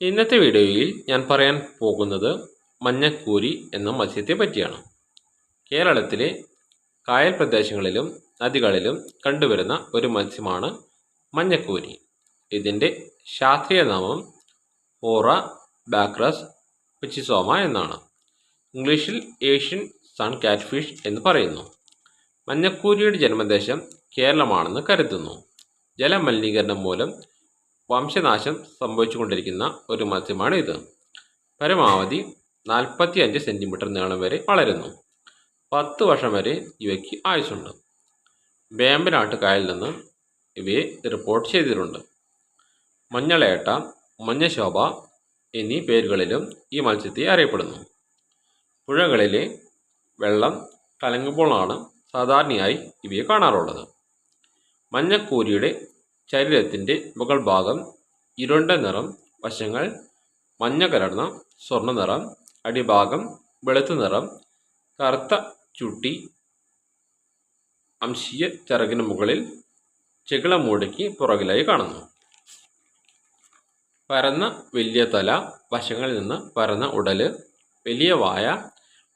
ഇന്നത്തെ വീഡിയോയിൽ ഞാൻ പറയാൻ പോകുന്നത് മഞ്ഞക്കൂരി എന്ന മത്സ്യത്തെ പറ്റിയാണ്. കേരളത്തിലെ കായൽ പ്രദേശങ്ങളിലും നദികളിലും കണ്ടുവരുന്ന ഒരു മത്സ്യമാണ് മഞ്ഞക്കൂരി. ഇതിൻ്റെ ശാസ്ത്രീയ നാമം ഓറ ബാക്രസ് പിച്ചിസോമ എന്നാണ്. ഇംഗ്ലീഷിൽ ഏഷ്യൻ സൺ കാറ്റ്ഫിഷ് എന്ന് പറയുന്നു. മഞ്ഞക്കൂരിയുടെ ജന്മദേശം കേരളമാണെന്ന് കരുതുന്നു. ജലമലിനീകരണം മൂലം വംശനാശം സംഭവിച്ചുകൊണ്ടിരിക്കുന്ന ഒരു മത്സ്യമാണ് ഇത്. പരമാവധി 45 സെൻറ്റിമീറ്റർ നീളം വരെ വളരുന്നു. 10 വർഷം വരെ ഇവയ്ക്ക് ആയുസ്സുണ്ട്. വേമ്പനാട്ട് കായലിൽ നിന്ന് ഇവയെ റിപ്പോർട്ട് ചെയ്തിട്ടുണ്ട്. മഞ്ഞളേട്ട, മഞ്ഞശോഭ എന്നീ പേരുകളിലും ഈ മത്സ്യത്തെ അറിയപ്പെടുന്നു. പുഴകളിലെ വെള്ളം കലങ്ങുമ്പോഴാണ് സാധാരണയായി ഇവയെ കാണാറുള്ളത്. മഞ്ഞക്കൂരിയുടെ ശരീരത്തിൻ്റെ മുകൾ ഭാഗം ഇരുണ്ട നിറം, വശങ്ങൾ മഞ്ഞ കലർന്ന സ്വർണ്ണ നിറം, അടിഭാഗം വെളുത്ത നിറം, കറുത്ത ചുട്ടി, അംശീയ ചിറകിന് മുകളിൽ ചെകിളമൂടിക്ക് പുറകിലായി കാണുന്നു. പരന്ന വലിയ തല, വശങ്ങളിൽ നിന്ന് പരന്ന ഉടല്, വലിയ വായ,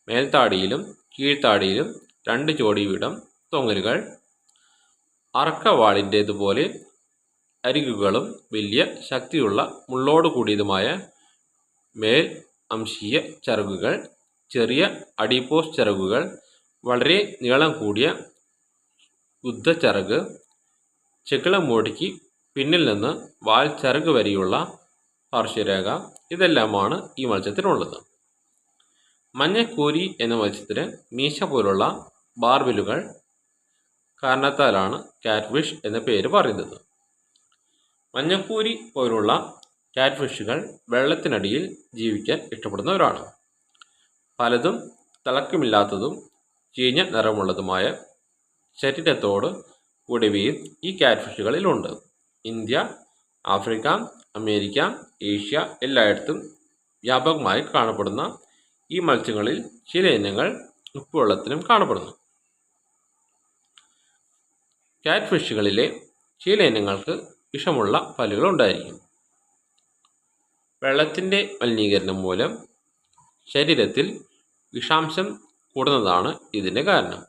മേൽത്താടിയിലും കീഴ്ത്താടിയിലും 2 ജോഡി വീതം തൊങ്ങലുകൾ, അറക്കവാളിൻ്റേതുപോലെ അരികുകളും വലിയ ശക്തിയുള്ള മുള്ളോട് കൂടിയതുമായ മേൽ അംശീയ ചിറകുകൾ, ചെറിയ അഡിപ്പോസ് ചിറകുകൾ, വളരെ നീളം കൂടിയ യുദ്ധച്ചിറക്, ചെകിളമൂടിക്ക് പിന്നിൽ നിന്ന് വാൽ ചിറക് വരെയുള്ള പാർശ്വരേഖ, ഇതെല്ലാമാണ് ഈ മത്സ്യത്തിനുള്ളത്. മഞ്ഞക്കൂരി എന്ന മത്സ്യത്തിന് മീശ പോലുള്ള ബാർബിലുകൾ കാരണത്താലാണ് കാറ്റ്ഫിഷ് എന്ന പേര് പറയുന്നത്. മഞ്ഞക്കൂരി പോലുള്ള കാറ്റ്ഫിഷുകൾ വെള്ളത്തിനടിയിൽ ജീവിക്കാൻ ഇഷ്ടപ്പെടുന്നവരാണ്. പലതും തിളക്കമില്ലാത്തതും ചീഞ്ഞ നിറമുള്ളതുമായ ശരീരത്തോട് കൂടിയവയും ഈ കാറ്റ്ഫിഷുകളിലുണ്ട്. ഇന്ത്യ, ആഫ്രിക്ക, അമേരിക്ക, ഏഷ്യ എല്ലായിടത്തും വ്യാപകമായി കാണപ്പെടുന്ന ഈ മത്സ്യങ്ങളിൽ ചില ഇനങ്ങൾ ഉപ്പുവെള്ളത്തിലും കാണപ്പെടുന്നു. കാറ്റ്ഫിഷുകളിലെ ചില ഇനങ്ങൾക്ക് വിഷമുള്ള പല്ലുകൾ ഉണ്ടായിരിക്കും. വെള്ളത്തിൻ്റെ മലിനീകരണം മൂലം ശരീരത്തിൽ വിഷാംശം കൂടുന്നതാണ് ഇതിന് കാരണം.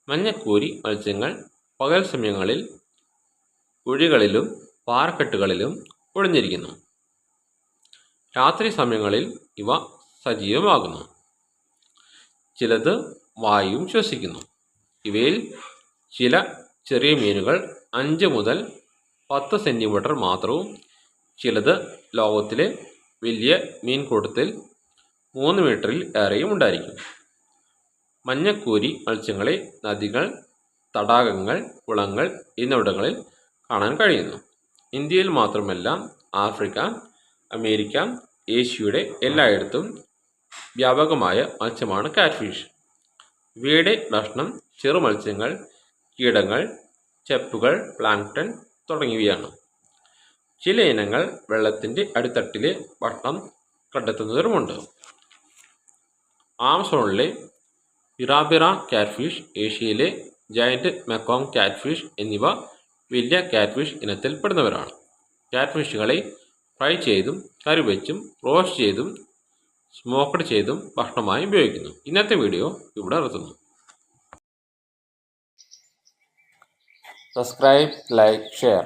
മഞ്ഞക്കൂരി മത്സ്യങ്ങൾ പകൽ സമയങ്ങളിൽ കുഴികളിലും പാറക്കെട്ടുകളിലും ഒളിഞ്ഞിരിക്കുന്നു. രാത്രി സമയങ്ങളിൽ ഇവ സജീവമാകുന്നു. ചിലത് വായുവും ശ്വസിക്കുന്നു. ഇവയിൽ ചില ചെറിയ മീനുകൾ 5 മുതൽ 10 സെൻറ്റിമീറ്റർ മാത്രവും, ചിലത് ലോകത്തിലെ വലിയ മീൻകൂട്ടത്തിൽ 3 മീറ്ററിൽ ഏറെയും ഉണ്ടായിരിക്കും. മഞ്ഞക്കൂരി മത്സ്യങ്ങളെ നദികൾ, തടാകങ്ങൾ, കുളങ്ങൾ എന്നിവിടങ്ങളിൽ കാണാൻ കഴിയുന്നു. ഇന്ത്യയിൽ മാത്രമല്ല, ആഫ്രിക്ക, അമേരിക്ക, ഏഷ്യയുടെ എല്ലായിടത്തും വ്യാപകമായ മത്സ്യമാണ് കാറ്റ്ഫിഷ്. ഇവയുടെ ഭക്ഷണം ചെറു മത്സ്യങ്ങൾ, കീടങ്ങൾ, ചെപ്പുകൾ, പ്ലാങ്ക്ടൺ തുടങ്ങിയവയാണ്. ചില ഇനങ്ങൾ വെള്ളത്തിൻ്റെ അടിത്തട്ടിലെ ഭക്ഷണം കണ്ടെത്തുന്നവരുമുണ്ട്. ആമസോണിലെ പിറാപിറ കാറ്റ്ഫിഷ്, ഏഷ്യയിലെ ജയന്റ് മെക്കോങ് കാറ്റ്ഫിഷ് എന്നിവ വലിയ കാറ്റ്ഫിഷ് ഇനത്തിൽപ്പെടുന്നവരാണ്. കാറ്റ്ഫിഷുകളെ ഫ്രൈ ചെയ്തും കറിവെച്ചും റോസ്റ്റ് ചെയ്തും സ്മോക്ക്ഡ് ചെയ്തും ഭക്ഷണമായി ഉപയോഗിക്കുന്നു. ഇന്നത്തെ വീഡിയോ ഇവിടെ നിർത്തുന്നു. Subscribe, like, share.